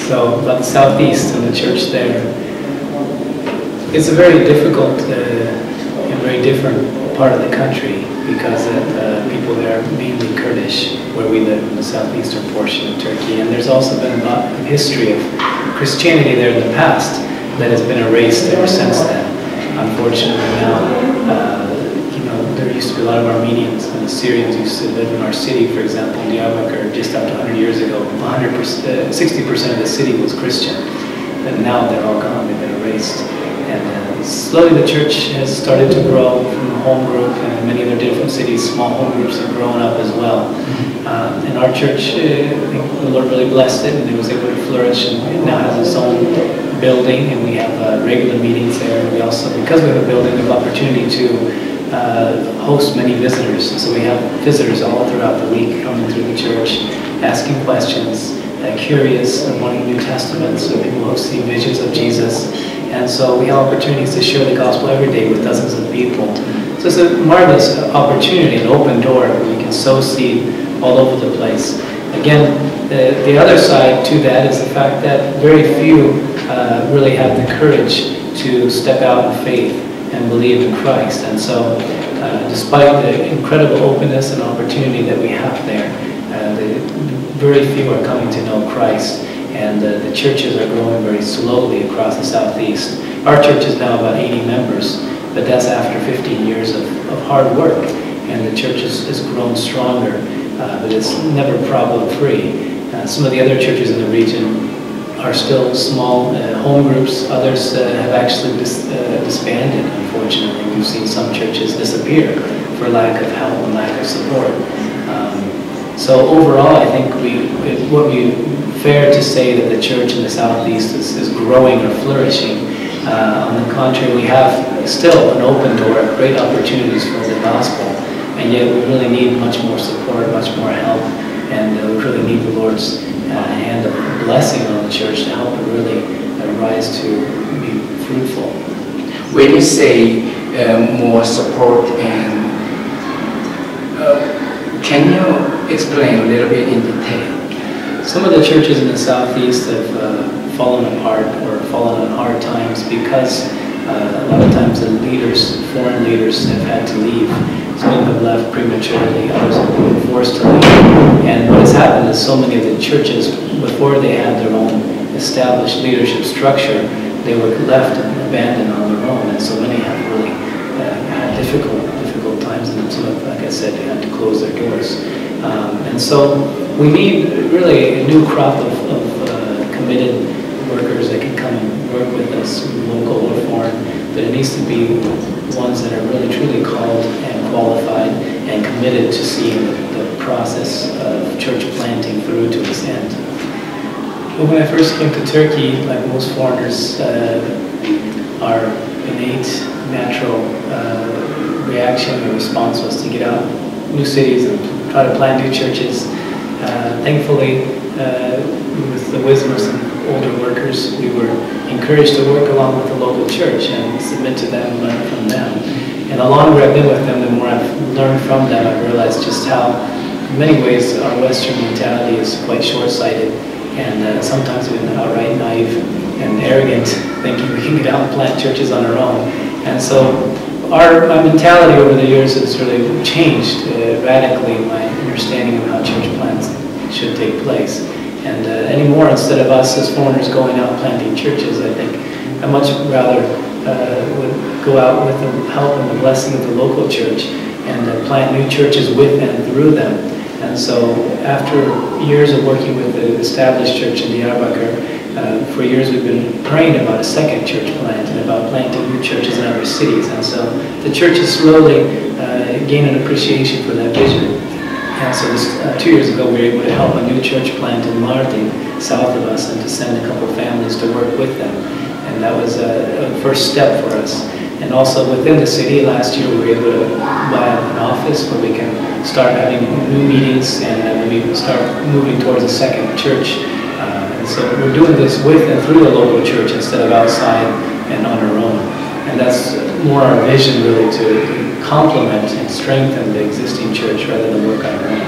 So about the southeast and the church there, it's a very difficult and very different part of the country because people there are mainly Kurdish, where we live in the southeastern portion of Turkey. And there's also been a lot of history of Christianity there in the past that has been erased ever since then. Unfortunately now, there used to be a lot of Armenians and Assyrians used to live in our city, for example, in Diyarbakir, just up to 100 years ago. 60% of the city was Christian, and now they're all gone, they've been erased. And slowly the church has started to grow from a home group, and in many other different cities, small home groups have grown up as well. And our church, I think the Lord really blessed it, and it was able to flourish, and it now has its own building, and we have regular meetings there. And we also, because we have a building, we have opportunity to host many visitors. So we have visitors all throughout the week coming through the church, asking questions, curious and wanting New Testaments, so people who see visions of Jesus. And so we have opportunities to share the gospel every day with dozens of people. So it's a marvelous opportunity, an open door where you can sow seed all over the place. Again, the other side to that is the fact that very few really have the courage to step out in faith and believe in Christ. And so despite the incredible openness and opportunity that we have there, very few are coming to know Christ, and the churches are growing very slowly across the southeast. Our church is now about 80 members, but that's after 15 years of hard work, and the church has grown stronger, but it's never problem-free. Some of the other churches in the region are still small home groups. Others have actually disbanded, unfortunately. We've seen some churches disappear for lack of help and lack of support. So overall, I think it would be fair to say that the church in the southeast is growing or flourishing. On the contrary, we have still an open door, great opportunities for the gospel, and yet we really need much more support, much more help, and we really need the Lord's hand of blessing on the church to help it really rise to be fruitful. When you say more support, and can you explain a little bit in detail? Some of the churches in the southeast have fallen apart or fallen on hard times because a lot of times the leaders, foreign leaders, have had to leave. Some have left prematurely, others have been forced to leave. And what has happened is so many of the churches, before they had their own established leadership structure, they were left and abandoned on their own. And so many have really had difficult times, and some have, like I said, they had to close their doors. And so we need really a new crop of committed workers that can come and work with us, local or foreign, but it needs to be ones that are really truly called and qualified and committed to seeing the process of church planting through to its end. But when I first came to Turkey, like most foreigners, our innate, natural reaction or response was to get out new cities and try to plant new churches. Thankfully, with the wisdom of some older workers, we were encouraged to work along with the local church and submit to them and learn from them. And the longer I've been with them, the more I've learned from them. I've realized just how, in many ways, our Western mentality is quite short-sighted, and sometimes even outright naive and arrogant, thinking we can get out and plant churches on our own. And so my mentality over the years has really changed radically, my understanding of how church plants should take place. And anymore, instead of us as foreigners going out and planting churches, I think I much rather would go out with the help and the blessing of the local church and plant new churches with and through them. And so after years of working with the established church in Diyarbakir, for years we've been praying about a second church plant and about planting new churches in other cities. And so the church is slowly gaining an appreciation for that vision. And so this, 2 years ago, we were able to help a new church plant in Mattix, south of us, and to send a couple of families to work with them. And that was a first step for us. And also within the city, last year we were able to buy an office where we can start having new meetings and we start moving towards a second church. And so we're doing this with and through the local church instead of outside and on our own. And that's more our vision, really, to complement and strengthen the existing church rather than work on our own.